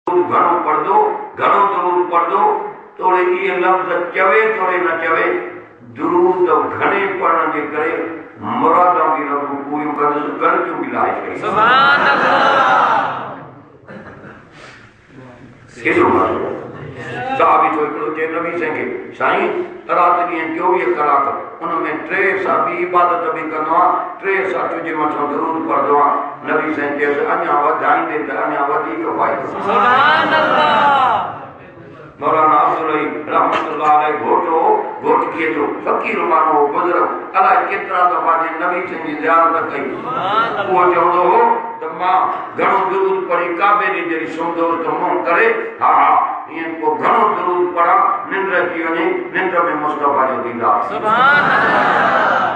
घणो पढ़ दो, घणो दुरूद पढ़ दो, थोड़े ये लफ्ज चवे थोड़े न चवे, दुरूद घणे पढ़ण जे करे मुरादा भी रब पूरी कर जो मिलाए छे। सुभान अल्लाह। केरो मानो साहब तो एकड़ो जे नबी संगे साईं रात दी 24 कलाक उनमें 3 सा भी इबादत भी करनो, 3 सा तुझे मथो दुरूद पढ़दो। नबी संगे अन्या वधाईंदे त अन्या वधीक फायदो। सुभान अल्लाह। मौलाना अब्दुल रहमतुल्लाह अलैह घोट किए जो फकीर मानो बुजुर्ग अला केतरा दफा जे नबी संगी ज़ियारत कई, वो चवंदो हो त मां घणो दुरूद पढ़ी काबे दी जड़ी सुंदो त मुंह करे हा ये को घणो दुरूद पढ़ा निंद्र की वने, निंद्र में मुस्तफा जो दीदार। सुभान अल्लाह।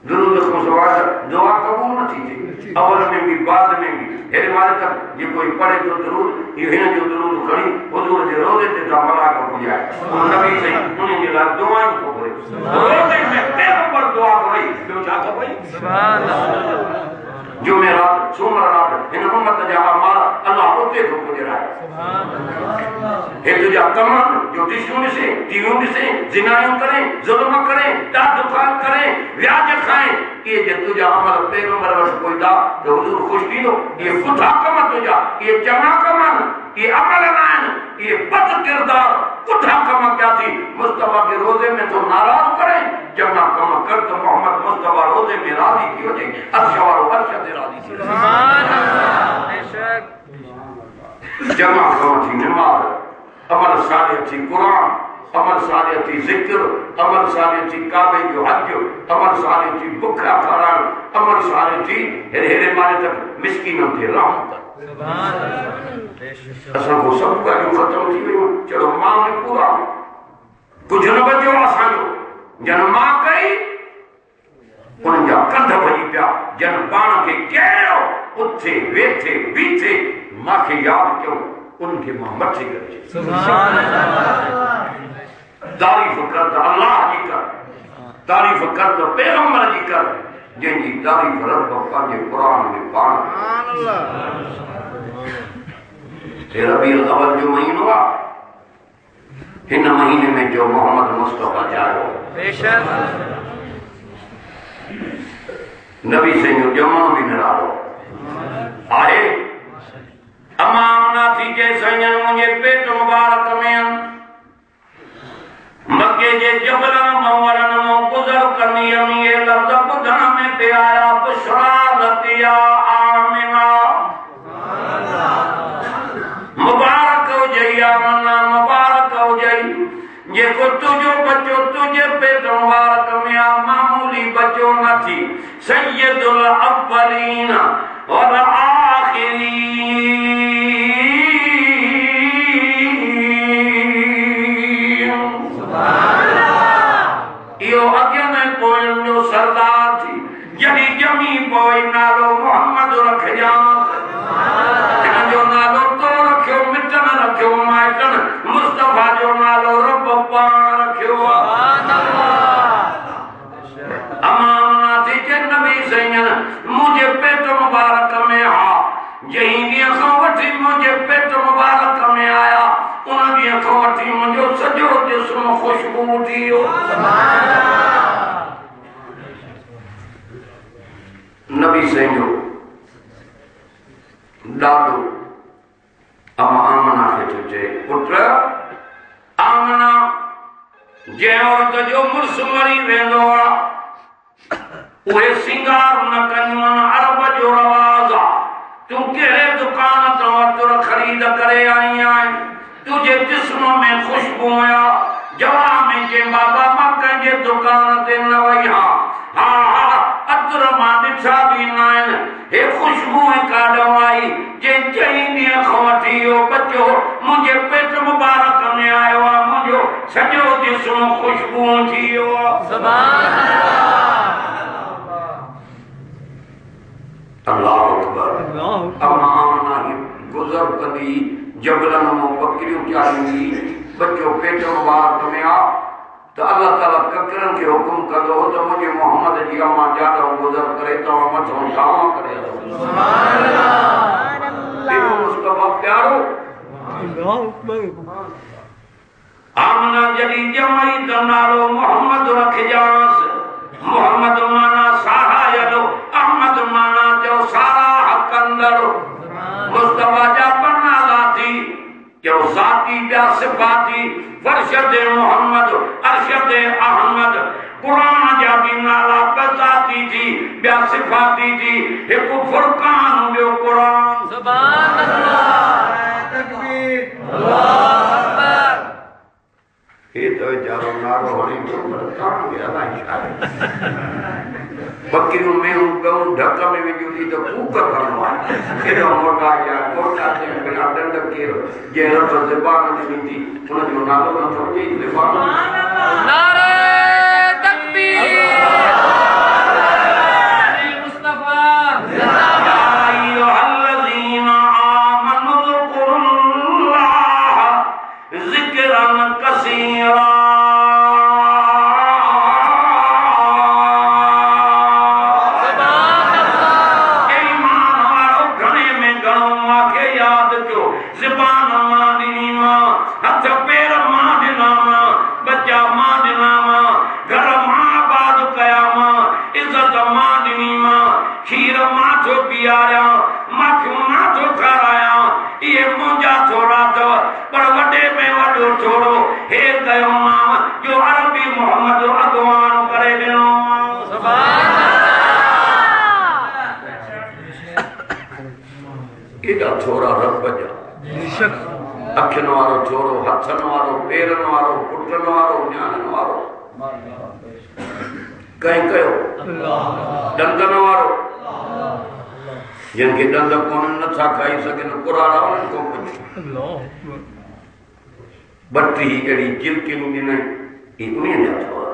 दुरूद को सवाल दुआ कबूल न थी थे, अवल में भी बाद में भी हेरे मारे तक ये कोई पढ़े तो दुरूद ये हिन जो दुरूद खड़ी हुजूर जे रोज़े ते जा मलाइका पुजाए उन नबी से उन्हें जे ला दुआएं को करे रोज़े में पैगंबर दुआ करे जो छा कबई। सुभान अल्लाह। जुमेरात सोमवार इन उम्मत जा अमाल अल्लाह उते तो पुजराए। सुभान अल्लाह। हे तुझा कमान जो दिशुन से टीवी से जिनायों करें, जुल्म करें, तादुखान करें, व्याज खाएं, ये जे तुझा अमल पैगंबर वश कोई दा तो हुजूर खुश थी लो, ये पुठा कम तुझा, ये चंगा कमान, ये अमल नान, ये बद किरदार पुठा कम क्या थी मुस्तफा के रोजे में तो नाराज करें, चंगा कम कर तो मोहम्मद मुस्तफा रोजे में राजी की हो जाए, अर्शवार अर्शद राजी। सुभान अल्लाह। बेशक जमा कम थी नमाज, अमल साले थी कुरान, अमल साले थी जिक्र, अमल साले थी काबे जो हज, अमल साले थी बुखा खारान, अमल साले थी हेरे हेरे मारे तक मिस्कीनों थे रहमत। सुभान अल्लाह। असा को सब का जो खत्म थी वियो, चलो मां ने पूरा कुछ न बचो असा जो जन मां कई उन जा कंध भजी पिया, जन पान के केरो उथे वेठे बीठे मां के याद क्यों उनके मां मथे करे। सुभान अल्लाह। तारीफ कर अल्लाह जी कर, तारीफ कर पैगंबर जी कर, जिनकी तारीफ रब पंहिंजे कुरान में पाण। सुभान अल्लाह। रबीउल अव्वल जो महीनो आ, हिन महीने में जो मोहम्मद मुस्तफा जायो बेशक नबी से जो जमनो भी निरालो आए अमाना थी के सयन मुझे पेट मुबारक में मक्के जे जबलन मवरन मो गुजर करनी अमी ये लफ्ज बुधन में पे आया बुशरा लतिया आमिना मुबारक हो जाई आमना मुबारक हो जाई ये को तुझो बच्चो तुझे पेट मुबारक में आ मामूली बच्चो न थी सैयदुल अव्वलीन और आखिरीन यो अगन कोयल जो सरदार थी जड़ी जमी बोई नालो मोहम्मद रखया जो नालो तो रखियो मिटन रखियो माइटन मुस्तफा जो नालो रब पान रखियो। सुभान अल्लाह। अमाना थी के नबी सैयन मुझे पेट मुबारक में आ यही दिया खवटी मुझे पेट मुबारक में आया उन दिया खवटी मुझे सजो जिस्म खुशबू दियो। नबी सैयो दादो अमा आमना के तुझे पुत्र आमना जे औरत जो मुर्स मरी वेंदो आ उहे सिंगार न कन्वन अरब जो रवाज आ तू केड़े दुकान तो तुर खरीद करे आई आए तुझे जिस्म में खुशबू आ जवा में के बाबा मक्का जे दुकान ते न वई हा हा अतर मां दिछा भी नाइन हे खुशबू का दवाई जे चईनी खवटियो बच्चो मुझे पेट मुबारक में आयो आ मुझो सजो जिस्म खुशबू थियो। सुभान अल्लाह अकबर। अमाना ही गुजर कदी जबलन मो बकरियों चाली बच्चो पेट मुबारक में आ तो अल्लाह ताला ककरन के हुक्म कर दो तो मुझे मोहम्मद जी अम्मा ज्यादा गुजर करे तो मत हम शाम करे। सुभान अल्लाह। मुस्तफा प्यारो आमना जड़ी जमाई तो नालो मोहम्मद रखजांस मोहम्मद माना साहा यलो अहमद माना जो सारा हक अंदर मुस्तफा जा नाला थी जो जाती जा सिफाती फरशद मोहम्मद अरशद अहमद कुरान जा भी नाला बजाती थी ब्या सिफाती थी एक फुरकान जो कुरान सुभान अल्लाह तकबीर अल्लाहु अकबर ये तो जारो नारो हरी तो काम गया ना इशारे बकरियों में गऊ ढक्का में विजुली तो कूकर करनो है केरो मोटा या मोटा से बिना दंड केरो जे रत ज़बान दी थी उन जो नालो न समझे ज़बान नारे तकबीर मुस्तफा जिंदाबाद या अय्युहल्लज़ीना आमनु ज़कुरुल्लाह ज़िक्रन कसीरा छोरा रब जा अखिन वारो छोरो हथन वारो पेरन वारो पुटन वारो ज्ञानन वारो कहीं कयो दंदन वारो जिनके दंद कोन नथा खाई सघन कुराड़ा उन्हनि को कुछ बट्टी अड़ी चिलकिन दिन ई उन्हनि जा छोरा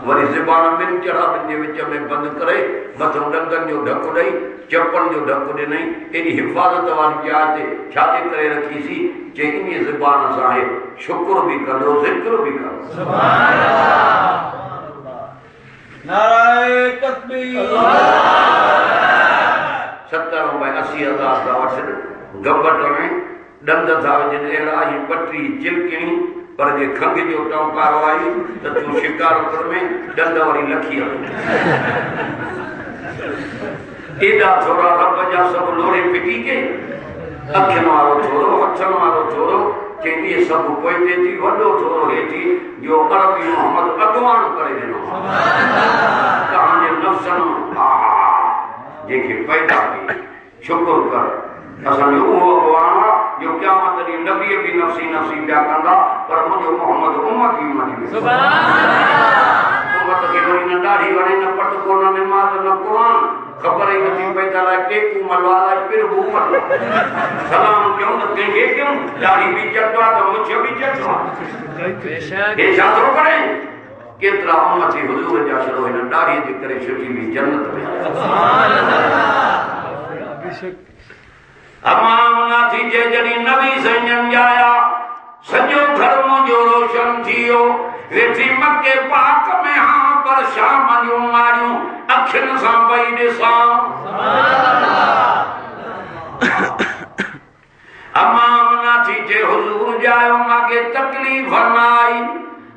वरी ज़बान बिन चढ़ा बिन जे विच में बंद करे मथो डंगन जो ढक ॾेई चपन जो ढक ॾिनई एडी हिफ़ाज़त वारी जात छाजे करे रखी सी जे इन ज़बान सां आहे शुक्र भी कंदो ज़िक्र भी कंदो सुभान अल्लाह नारे तकबीर अल्लाह 70,000 का वठन गबट में दंद था वजन एड़ा ही पटरी चिलकिणी पर जे खंग जो टौकारो आई त तू शिकार कर में दंद वारी लखी एडा छोरा रब जा सब लोरे पिटी के अखिन वारो छोरो हथन वारो छोरो चेंदी सब पोइते थी वडो छोरो हेठी जो अरबी मोहम्मद अगवान करे देनो सुभान अल्लाह नफ्सन जेके पैदा की शुक्र कर असन वो अगवान जो क़यामत दी नबी भी नफसी नफसी क्या कंदा पर मुझे मोहम्मद उम्मत की उम्मत सुभान अल्लाह उम्मत के वरी न दाढ़ी वणे न पट को न नमाज न कुरान खबर ही नथी पैदा ला टेकू मलवाला फिर ऊपर सलाम क्यों न कहेंगे क्यों दाढ़ी भी चटवा तो मुझे भी चटवा बेशक ये छात्रो करे केतरा उम्मती हुजूर जा शरो इन दाढ़ी जे करे छुटी भी जन्नत में सुभान अल्लाह बेशक अमाम नाथी जे जड़ी नबी संजन जाया सजो घर मुझो रोशन थियो वेठी मक्के पाक में हां पर शाम जो मारियो अखिन सां बई दिसा सुभान अल्लाह अमाम नाथी जे हुजूर जायो मागे तकलीफ न आई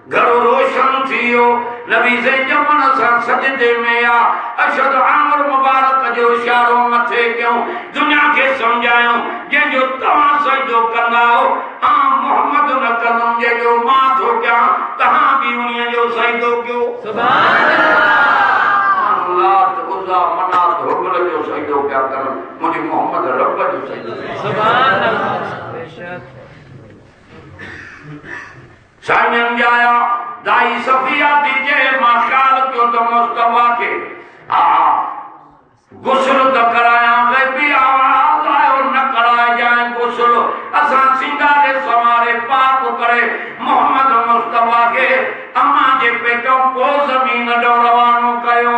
घर रोशन थियो नबी से जमन सा सजदे में आ अशद आमर मुबारक जो इशारो मथे क्यों दुनिया के समझायो जे जो तवा सजदो कंदा हो आ मोहम्मद न कलम जे जो मां थो क्या तहां भी उन्हीं जो सजदो क्यों सुभान अल्लाह लात उज़ा मनात हुबल जो सजदो क्या कर मुझे मोहम्मद रब जो सजदो सुभान अल्लाह बेशक साईं जाया दाई सफिया दीजे माशाल क्यों तो मुस्तफा के गुस्ल तो कराया गैबी आवाज आयो न कराया जाए गुस्ल असा सिंगारे सवारे पाक करे मोहम्मद मुस्तफा के अम्मा जे पेटो को जमीन डो रवानो कयो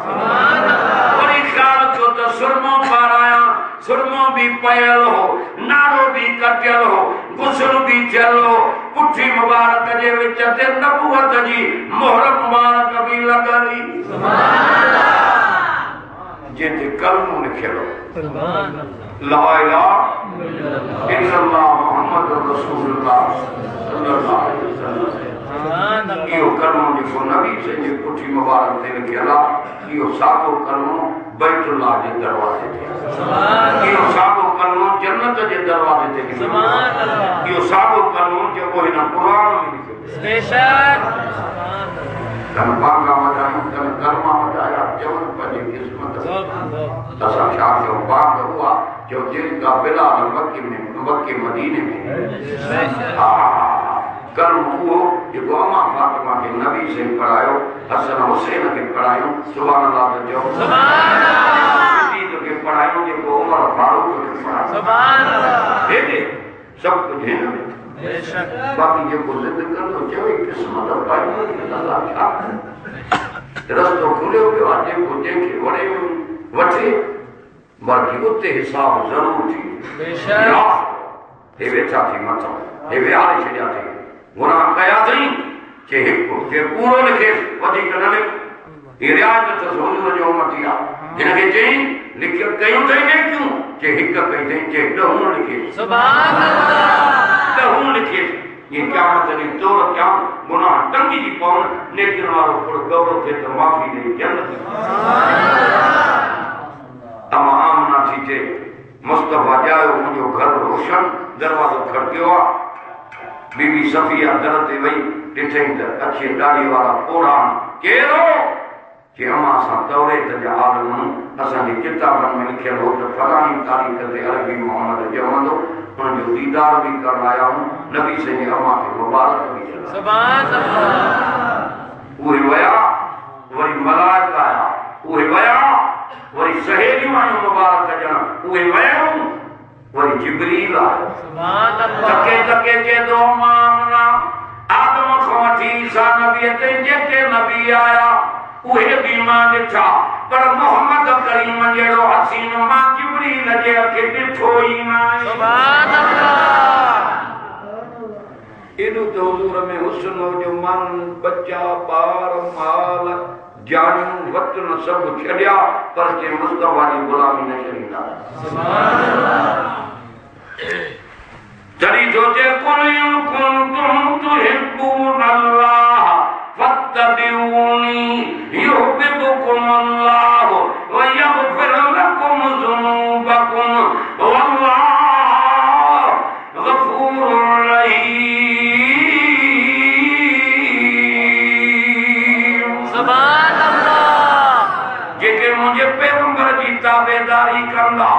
सुभान अल्लाह वरी ख्याल क्यों तो सुरमो पाराया सुरमो भी पयल हो नारो भी कटियल हो गुस्ल भी चल हो पुठी मुबारक जे विच ते नबूवत जी मोहर मुबारक भी लगली सुभान अल्लाह जेते कलमो लिखियो सुभान अल्लाह ला इलाहा इल्लल्लाह मुहम्मदुर रसूलुल्लाह सल्लल्लाहु अलैहि वसल्लम। यो कलमो जेको नबी से जे पुठी मुबारक ते लिखियला यो सागो कलमो बैतुल्लाह जे दरवाजे ते सुभान अल्लाह। यो सागो कलमो जन्नत जे दरवाजे ते सुभान अल्लाह। यो सागो कलमो जेको हिन कुरान में लिखियो बेशक सुभान अल्लाह। तन पांगा वजायो तन कर्मा वजाया जवन पंहिंजी किस्मत असां छा कयो बाग हुआ जो जिनका बिलाल मक्के मदीने में कर्म हुओ जेको अम्मा फातिमा के नबी से पढ़ायो हसन हुसैन के पढ़ायो सुभान अल्लाह जो सुभान अल्लाह सिद्दीक के पढ़ायो जेको उमर फारूक के पढ़ायो सुभान अल्लाह दे सब कुछ है ना बेशक। बाकी जेको जिद करनो चवे किस्मत पाई अल्लाह छा रस्तो खुलियो पियो आहे जेको जंहिंखे वणे वठे बाक़ी उते हिसाब ज़रूर थी बेशक। हे वेठा थी मथां हे विहारे छॾिया थी गुनाह कया अथई के हिकु के पूरो लिखे वधीक न लिख ये रियायत अथसि हुजूर जो उम्मती आहे जिनखे चई लिख कयूं अथई नेकियूं के हिकु कई अथई के ॾहूं लिखे सुभान अल्लाह ॾहूं लिखे ये क़यामत ॾींहुं तौर क्या गुनाह टंगी जी पवन नेकियुनि वारो पुर गौरव थिए त माफ़ी ॾेई जन्नत तमाम आमना थी थे मुस्तफा जायो मुझो घर रोशन दरवाजो खड़कियो आ बीबी सफिया दर ते वई ॾिठई त अछे ॾाढ़ी वारा पोड़ा केरो कि अम्मा सा तौरेत जा आलम असांजे किताबनि में लिखियल हो त फलाणी तारीख़ ते अरबी मोहम्मद जवंदो उन जो दीदार भी करण आया हूं नबी से जी अम्मा के मुबारक भी चला सुभान अल्लाह। उहे वया वरी मलाइका आया उहे वया वरी सहेलियूं आयूं मुबारक ॼण उहे वयूं वरी जिब्रील आयो सुभान अल्लाह। तके तके के दो मामला आदम खां वठी ईसा नबी ते जेके नबी आया उहे भी मां ॾिठा पर मोहम्मद करीम जहिड़ो हसीन मां जिब्रील जे अखे ॾिठो ई न सुभान अल्लाह। एॾो त हुजूर में हुस्न जो मन बच्चा ॿार माल जानियूं वतन सब छॾिया पर के मुस्तफा जी गुलामी न छॾींदा सुभान अल्लाह। तॾहिं सोचे कुल इन कुंतुम तुहिब्बून अल्लाह फत्तबिऊनी युहिब्बुकुम अल्लाह व यग़फिर लकुम ज़ुनूबकुम वल्लाहु गफूरुर रहीम सुभान अल्लाह। जेके मुझे पैगंबर जी ताबेदारी कंदा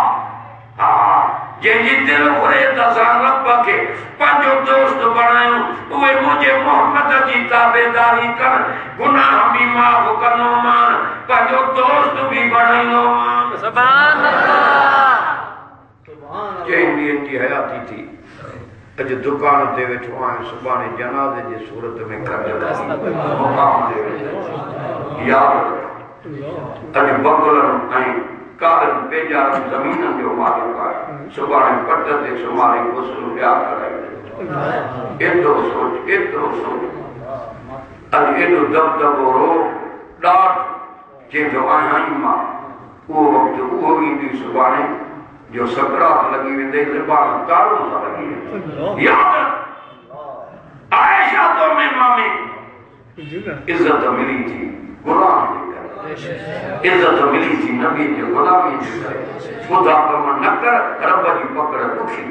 जंहिंजी दिल घुरे त असां रब खे पंहिंजो दोस्त बणायूं उहे मुंहिंजे मोहम्मद जी ताबेदारी कर गुनाह भी माफ़ कंदोमान पंहिंजो दोस्त भी बणाईंदोमान सुभान अल्लाह। चईं ॾींहंनि जी हयाती थी अॼु दुकान ते वेठो आहियां सुभाणे जनाज़े जी सूरत में मुक़ाम ते याद अॼु बगुलनि ऐं कारन बेजार ज़मीननि जो मालिक आहे सुभाणे पट ते सुम्हारे गुस्ल पिया कराई एतिरो सोच अॼु एॾो दबदबो रो ॾाढ चईंदो आहियां मां उहो वक़्तु उहो ईंदी सुभाणे जो सकरात लॻी वेंदे ज़बान तारूं सां लॻी वेंदी याद आयशा तो में मामे इज्जत मिली थी गुलाम इज्जत मिली थी नबी जे गुलामी जे करे खुदा कम न कर रब जी पकड़ दुखी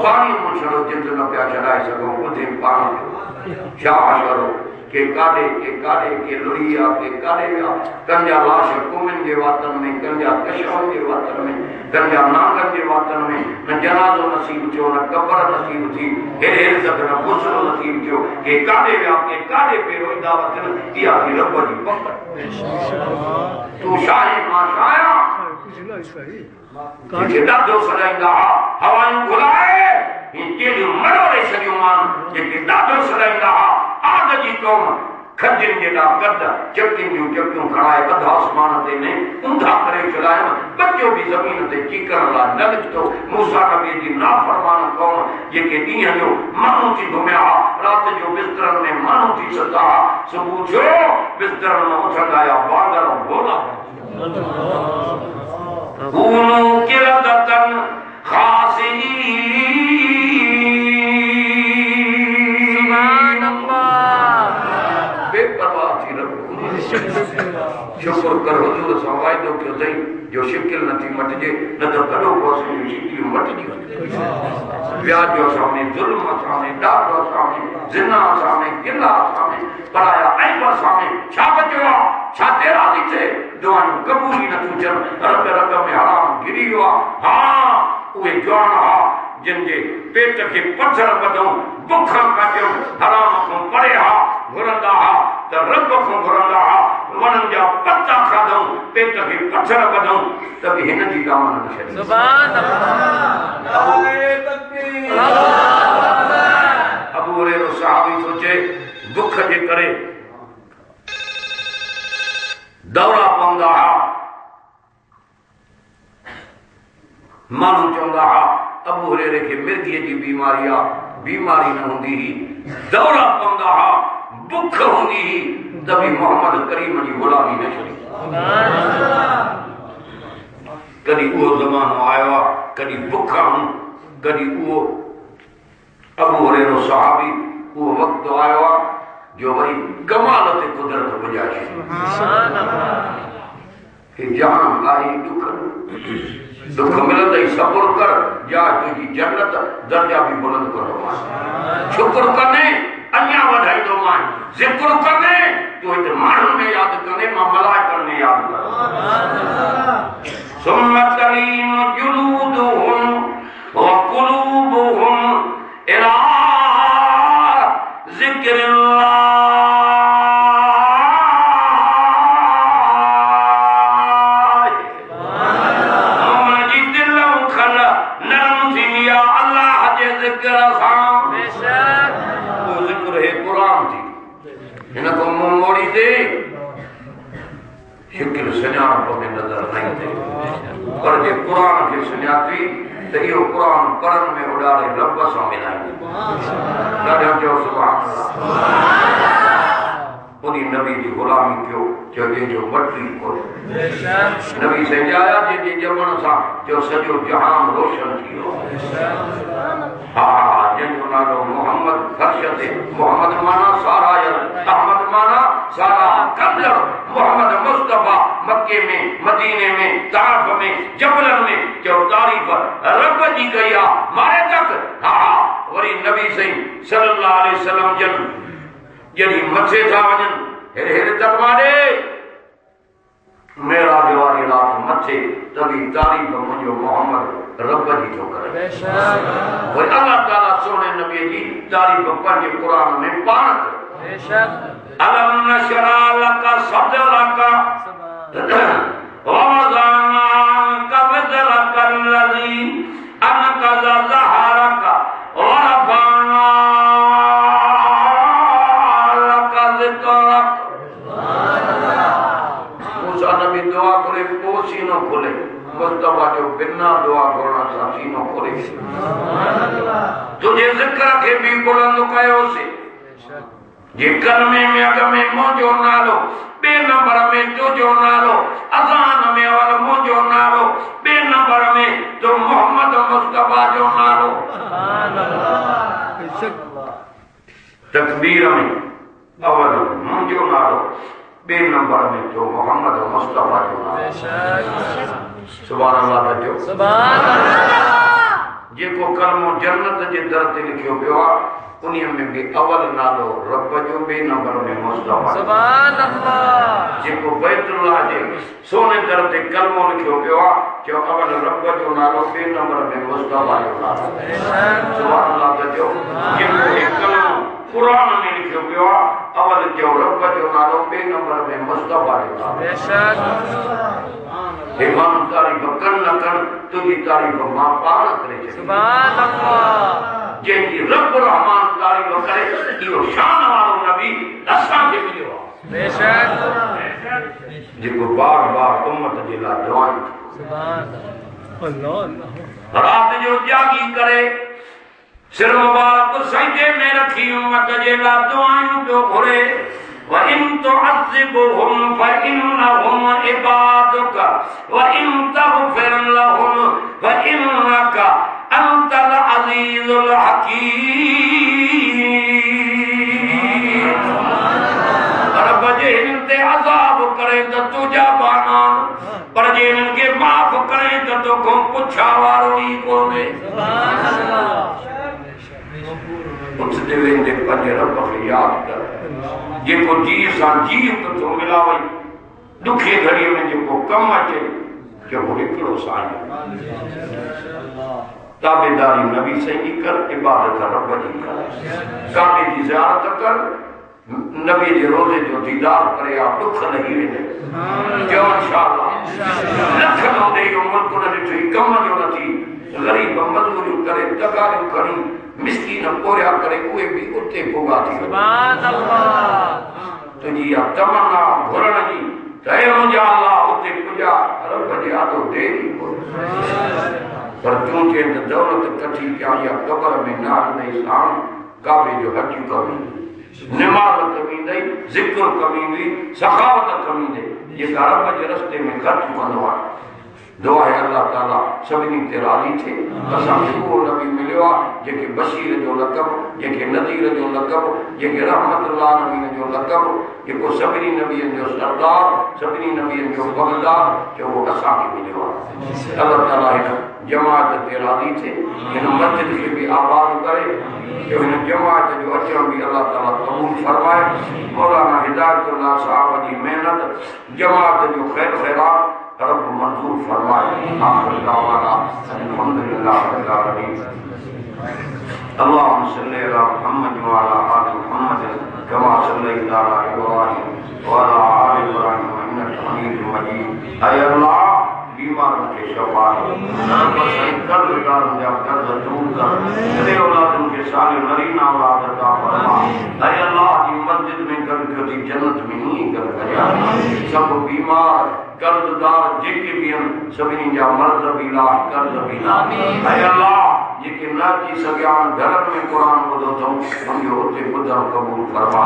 पानी मुछड़ो जिंद न पिया चढ़ाए सघूं ॿुधे पाण छा करो के काॾे के लुड़िया के काॾे विया कंजा लाश कुमिन जे वातन में कंजा कशमनि जे वातन में कंजा नांगनि जे वातन में न जनाज़ो नसीब थियो न क़बर नसीब थी हेॾे इज़त न गुस्लो नसीब थियो के काॾे विया के काॾे पे रोईंदा वतन इहा थी रब जी पकड़ तू शाहे मां शाया जेके ॾाढो सॾाईंदा हवायूं घुराए केॾियूं मरोड़े छॾियूं माण्हू जेके ॾाढो सॾाईंदा आद जी क़ौम खजनि जेॾा कद चकियुनि जूं चकियूं खणाए अध आसमान ते ने ऊंधा करे छॾाइनि बच्चो बि ज़मीन ते चीकण लाइ न निकितो मूसा नबीअ जी नाफ़रमान क़ौम जेके ॾींहं जो माण्हू थी घुमिया राति जो बिस्तरनि में माण्हू थी सता सुबुह जो बिस्तरनि में उथंदा या वांगर भोला कूनू किरदतन खासिईन। सुभान अल्लाह। बेपरवाह थी रब शुक्र कर हुजूर सां वाइदो कयो अथई जो शिकिल नथी मटिजे न त कॾो को असांजूं शिकिलियूं मटिजी वञनि। व्याज सामने, जुल्म सामने, ॾाढ सामने, ज़िना सामने, गिला सामने, पढ़ाया ऐब सामने छा बचियो आहे? छा तेरा थी थिए? दुआयूं क़बूल ई नथियूं थियनि। रग रग में हराम घिरी वियो आहे। हा उहे जवान हा जिन जे पेट खे पथर ॿधूं, बुख कढियूं, हराम खां परे हा घुरंदा हा त रब खां घुरंदा हा, वणनि जा पत्ता खाधूं, पेट खे पथर ॿधूं त बि हिन जी दामन न छॾी। सुभान अल्लाह। अबू हुरैरा सहाबी सोचे दुख जे करे दौरा पवंदा हा, माण्हू चवंदा हा अबू हुरैरे खे मिर्गीअ जी बीमारी आहे, बीमारी न हूंदी हुई, दौरा पवंदा हा, बुख हूंदी हुई त बि मोहम्मद करीम जी गुलामी न छॾी। कॾहिं उहो ज़मानो आयो आहे, कॾहिं बुख आहियूं, कॾहिं उहो अबू हुरैरा सहाबी उहो वक़्तु आयो आहे जो वरी कमाल ते कुदरत पुॼाए छॾी। जहान आई दुख मिलंदई सब्र कर, जा तुझी जन्नत दर्जा भी बुलंद करो। शुक्र करने अन्या वधाईंदो मां, ज़िक्र करने तो इत माण्हुनि में यादि करने, मां मलाइकनि में यादि करो। सुम्मा तलीनु जुलूदुहुम व कुलूबुहुम इला ज़िक्रिल्लाह। शिकिल सुञाणप में नज़र न ईंदे, पर जे क़ुरान खे सुञाती त इहो क़ुरान पढ़ण में उॾारे रब सां मिलाईंदे। ॾाढा चयो सुभान अल्लाह। उन नबी जी गुलामी कयो जो जंहिंजो वटरी कोन्हे। नबी सजाया जंहिंजे ॼमण सां जो सॼो जहान रोशन थी वियो। हा जंहिंजो नालो मोहम्मद फर्श ते, मोहम्मद माना सारायल, अहमद माना सारा कंदड़, मोहम्मद मुस्तफा मक्के में, मदीने में, ताइफ में, जबलन में जो तारीफ रब जी कई आहे मारे तक। हा वरी नबी सही सल्लल्लाहु अलैहि वसल्लम जन जॾहिं मथे था वञनि हेरे हेरे तकवाड़े मेरा जवारी रात मथे तभी तारीफ मुझे मोहम्मद रब जी तो करे। वही अल्लाह ताला सोने नबी जी तारीफ पंहिंजे कुरान में पाण करे। अलम नशरा लका सदरका व वज़अना कबदरका अल्लज़ी अनक़ज़ ज़हरका व रफ़अना लका ज़िक्रक। मूसा नबी दुआ करे पोइ सीनो खोले, मुस्तफा जो बिना दुआ करण सां सीनो खोले। तुझे ज़िक्र खे बि बुलंद कयोसीं, जे कलमे में अग में मुंहिंजो नालो, ॿिए नंबर में तुंहिंजो नालो, अज़ान में अवल मुंहिंजो नालो, ॿिए नंबर में तो मोहम्मद मुस्तफा जो नालो, तकबीर में अवल मुंहिंजो नालो, ॿिए नंबर में तो मोहम्मद मुस्तफा जो नालो। सुभान अल्लाह जो सुभान अल्लाह। जेको कलमो जन्नत जे दर ते लिखियो पियो आहे उन्हीं में भी अवल नालो रब जो, बे नंबर में मुस्तफा। सुभान अल्लाह। जेको बैतुल्लाह जे सोने दर ते कलमो लिखियो पियो आहे जो अवल रब जो नालो, बे नंबर में मुस्तफा जो नालो। सुभान अल्लाह जो जेको कलमो कुरान में लिखियो पियो आहे अवल जो रब जो नालो, बे नंबर में मुस्तफा जो नालो। बेशक इमाम तारीफ कन न कन तुझी तारीफ मां पाण करे। सुभान अल्लाह। जंहिंजी रब रहमान तारीफ करे इहो शान वारो नबी असांखे मिलियो आहे। बेशक जेको बार बार उम्मत जे लाइ दुआऊं। सुभान अल्लाह। रात जो जागी करे सिर मुबारक सजदे में रखी उम्मत जे लाइ दुआऊं पियो घुरे। व इन तुअज़्ज़िबहुम फइन्नहुम इबादुक व इन तग़फिर लहुम फइन्नका अंतल अज़ीज़ुल हकीम। रब जे इनते अज़ाब करे तो तुझा बानान, पर जे इनके माफ करे तो तोखों पुछा वारो ही कोने। उठदे वेंदे पंहिंजे रब खे यादि कर, जेको जी सां जी तो मिला वई, दुखे घड़ीअ में जेको कमु अचे चओ हिकिड़ो साईं। ताबेदारी नबी साईं जी कर, इबादत रब जी कर, काबे जी ज़ियारत कर, नबी जे रोज़े जो दीदार करे आ दुख लही वेंदे। चओ इंशाअल्लाह लख नो ॾेई मुल्क न ॾिठी, कम जो नथी, ग़रीब मज़दूरियूं करे, तगारियूं खणी, मिस्कीन पोरिया करे, उहे बि उते भोगा थी सुभान अल्लाह। तुंहिंजी इहा तमन्ना घुरण जी त हे मुंहिंजा अल्लाह उते पुॼा, रब जे आॾो देरी कोन्हे। पर तूं चए त दौलत कठी कयां या क़बर में नाल ॾेई साण, काबे जो हज कमी, निमाज़ कमी ॾेई, ज़िक्र कमी हुई, सखावत कमी ॾेई, जेका रब जे रस्ते में ख़र्च कंदो आहे। दुआ है अल्लाह ताला सभिनी ते राज़ी थे। असांखे उहो नबी मिलियो आहे जेके बशीर जो लक़ब, जेके नज़ीर जो लक़ब, जेके रहमतुल आलमीन जो लक़ब, जेको सभिनी नबियनि जो सरदार, सभिनी नबियनि जो बगदार, जो उहो असांखे मिलियो आहे। अल्लाह ताला हिन जमात ते राज़ी थे, हिन मस्जिद खे बि आबाद करे, जो हिन जमात जो अचण बि अल्लाह ताला क़बूल फरमाए। मौलाना हिदायतुल्लाह साहब जी मेहनत, जमात जो ख़ैर ख़ैरात रब मंजूर फरमाए। आखिर दावाना अल्हम्दुलिल्लाह रब्बिल आलमीन। अल्लाहुम्मा सल्लि अला मुहम्मद व अला आलि मुहम्मद कमा सल्लैता अला इब्राहीम व अला आलि इब्राहीम इन्नका हमीदुम मजीद। ऐ अल्लाह बीमारों के शफा रब सही कर, दारुं जा कर्ज दूर कर, तेरे औलादन के साले नरीना औलाद अता फरमा। ऐ अल्लाह जी मस्जिद में कर कदी जन्नत में ही कर करिया। सब बीमार कर्जदार जेके भी आहिनि सभिनी जा मर्द बि इलाह, कर्ज बि इलाह। ऐ अल्लाह जेके न थी सघिया घरनि में क़ुरान ॿुधो अथऊं उनजो हुते ॿुधणु क़बूल फरमा।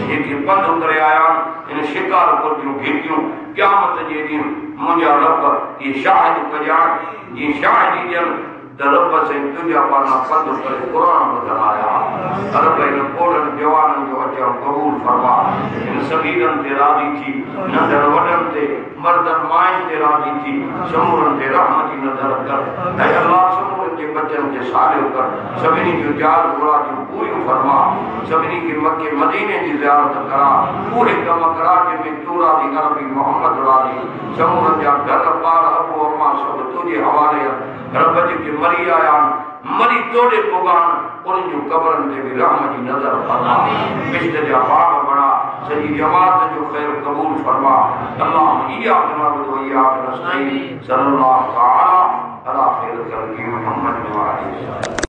जेके पंधु करे आया आहिनि इन शिकारपुर जूं घिटियूं क़यामत जे ॾींहुं मुंहिंजा रब इहे शाहिद कजाइं, जीअं शाहिदी ॾियनि त रब साईं तुंहिंजा पाना पंधु करे क़ुरान ॿुधण आया। रब इन कोड़नि जवाननि जो अचणु क़बूल फरमा। इन सगीरनि ते राज़ी थी, नंढनि वॾनि ते, मर्दनि माइनि ते राज़ी थी, समूरनि ते रहमत जी नज़र कर। ऐं अल्लाह समूरनि जे बचनि खे सालियो कर, सभिनी जूं जार मुरादियूं पूरियूं फरमा, सभिनी खे मके मदीने जी ज़ियारत करा, उहे कम करा जंहिंमें तू राज़ी, अरबी मोहम्मद राज़ी, समूरनि जा घर ॿार अबू अम्मा सभु तुंहिंजे हवाले। रब जेके मरी आया आहिनि, मरी तोड़े पोगान, उन्हनि जूं क़बरनि ते बि रहमत जी नज़र फरमा। बिश्त जा बाग बणा, सॼी जमात जो ख़ैर क़बूल फरमा। अल्लाह इय्याक नअबुदु व इय्याक नस्तईन। सल्लल्लाहु तआला अला खैरिल ख़ल्क़ि मुहम्मद व आलिहि।